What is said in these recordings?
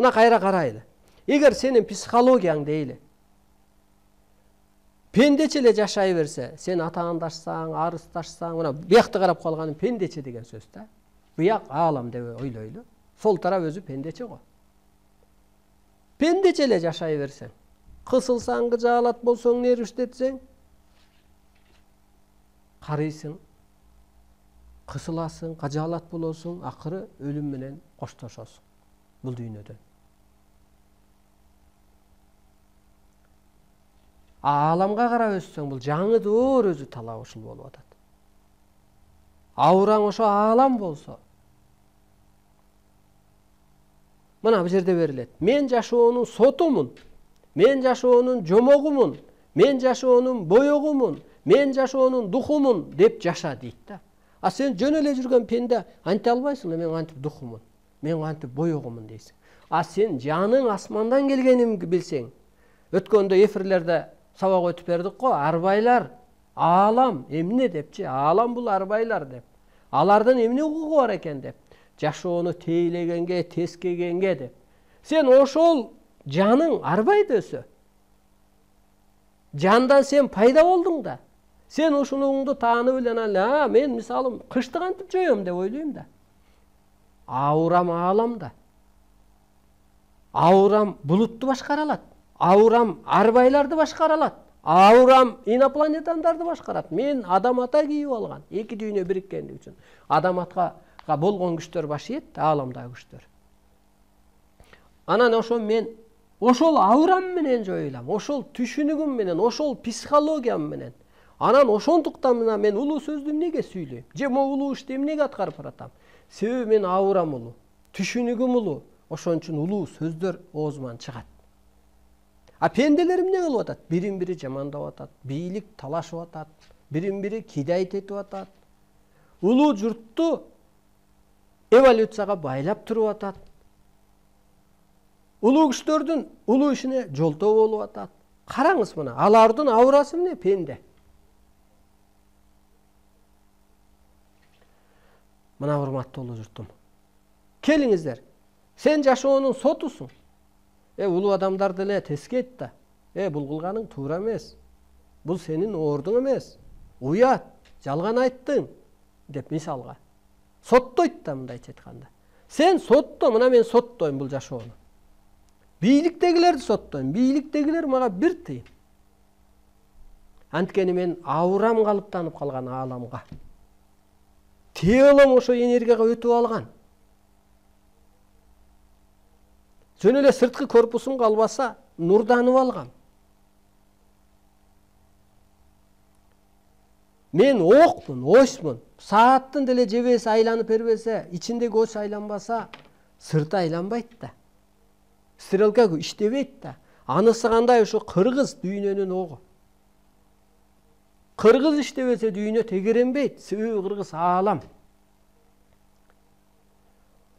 Мына кайра карайлы. Эгер сенин психологияң дейли пендече эле жашай берсе, сен атаандашсаң, арысташсаң, мына биякты карап калганың пендече деген сөз да. Бияк аалам деп ойлойлу. Сол тарап өзү пендече го. Пендече эле жашай берсең, кысылсаң, кыжаалат болсоң, нервиштетсең, карыйсың, кысыласың, кыжаалат болосуң, акыры өлүм менен коштошосуң бул дүйнөдөн. Ааламга карап өссөң, бул жаңы доор өзү талап ушул болуп атат. Аураң ошо аалам болсо, мына бул жерде берилет. Мен жашоонун сотумун, мен жашоонун жомогумун, мен жашоонун боёгумун, мен жашоонун духумун деп жаша дейт да. А сен жөн эле жүргөн пенде анте албайсың, мен антип духумун, мен антип боёгумун дейсиң. А сен жаның асмандан келгенин билсең, өткөндө эфирлерде сабак өтүп бердик го, арбайлар, аалам эмне депчи, аалам бул арбайлар деп. Алардын эмне укугу бар экен деп. Жашоону тейлегенге, тескегенге деп. Сен ошол жаның арбайды өсө. Жандан сен пайда болдуң да. Сен ушунуңду таанып эле, мен мисалым кышты кантип жоём деп ойлойм да. Аурам ааламда. Аурам булутту башкара алат. Аурам арбайларды башкара алат. Аурам инопланетандарды башкарат. Мен адам ата кийип алган. Эки дүйнө бириккендиги үчүн. Адам атка болгон күчтөр башыйт, ааламдагы күчтөр. Анан ошо мен ошол аурам менен жоюлам, ошол түшүнүгүм менен, ошол психологиям менен. Анан ошондуктан мен улуу сөздү эмнеге сүйлөйм? Же могу улуу ишти эмнеге аткарып баратам? Себеби мен аурам улуу, түшүнүгүм улуу. Ошон үчүн улуу сөздөр оозуман чыгат. А пенделер эмне кылып атат? Бирин-бири жамандап атат, бийлик талашып атат, бирин-бири кидайт этип атат. Улуу журтту эволюцияга байлап туруп атат. Улуу күчтөрдүн улуу ишине жолтоо болуп атат. Караңыз мына, алардын аурасы эмне? Пенде. Мына урматтуу улуу журтум. Келиңиздер. Сен жашоонун сотусуң. Улуу адамдар деле тескейт да. Бул кылганың туура эмес. Бул сенин оордуң эмес. Уят, жалган айттың деп мисалга. Соттойт да мындайча айтканда. Сен сотто, мына мен соттойм бул жашоону. Бийликтегилерди соттойм. Бийликтегилер мага бир тыйын. Анткени мен аурам калыптанып калган ааламга. Телом ошо энергияга өтүп алган. Жөн эле сырткы корпусум калбаса, нурданып алгам. Мен окмун, осмун. Сааттын деле жебеси айланып бербесе, ичиндеги ось айланбаса, сырты айланбайт да. Стрелка иштебейт да. Анысы кандай ушу кыргыз дүйнөнүн огу. Кыргыз иштебесе дүйнө тегеренбейт. Себеби кыргыз аалам.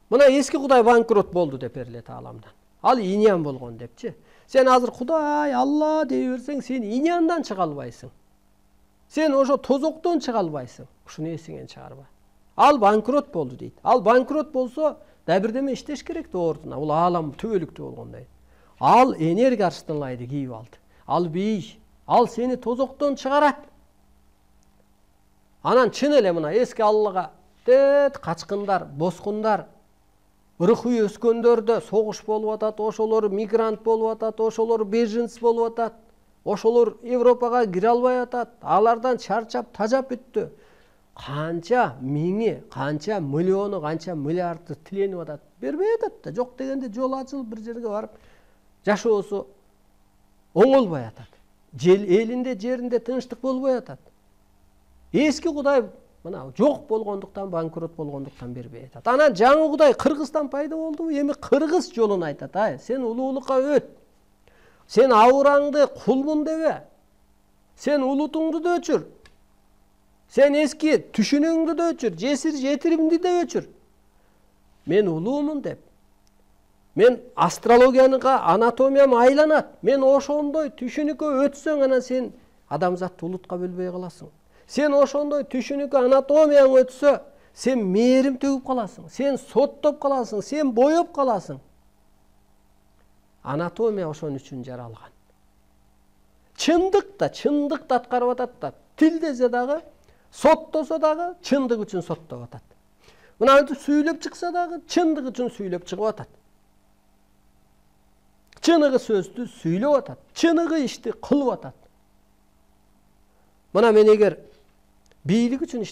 Мына эски Кудай банкрот болду деп берилет ааламдан. Ал иньян болгон депчи. Сен азыр Кудай, Алла дей берсең, сен иньяндан чыга албайсың. Сен ошо тозоктон чыга албайсың. Ушуну эсиңен чыгарба. Ал банкрот болду дейт. Ал банкрот болсо, да бирдеме иштеш керек да ордуна. Бул аалам түбөлүктүү болгондой. Ал энергия арштынлайды кийип алды. Ал бий. Ал сени тозоктон чыгарат. Анан чын эле мына эски Аллага качкындар, боскундар, ыркый өскөндөрдө согуш болуп атат, ошолор мигрант болуп атат, ошолор беженц болуп атат, ошолор Европага кире албай атат, алардан чарчап, тажап бүттү. Канча миңи, канча миллиону, канча миллиарды тиленип атат. Бербей атат да, жок дегенде жол ачылып бир жерге барып жашоосу оңолбой атат. Элинде, жеринде тынчтык болбой атат. Эски Кудай мына жок болгондуктан, банкрот болгондуктан бербей атат. Анан жаңы Кудай Кыргыздан пайда болду. Эми кыргыз жолун айтат. Сен улуулукка өт. Сен аураңды кулмун дебе. Сен улутуңду да өчүр. Сен эски түшүнүңдү да өчүр, жесир жетиримди да өчүр. Мен улуумун деп. Мен астрологияга, анатомиям айланат. Мен ошондой түшүнүккө өтсөң, анан сен адамзатты улутка бөлбөй каласың. Сен ошондой түшүнүккө, анатомияң өтсө, сен мээрим төгүп каласың. Сен соттоп каласың, сен боёп каласың. Анатомия ошон үчүн жаралган. Чындыкты аткарып атат да. Тил десе дагы, соттосо дагы чындык үчүн соттоп атат. Мына сүйлөп чыкса дагы чындык үчүн сүйлөп чыгып атат. Чыныгы сөздү сүйлөп атат. Чыныгы ишти кылып атат. Мына мен эгер бийлик үчүн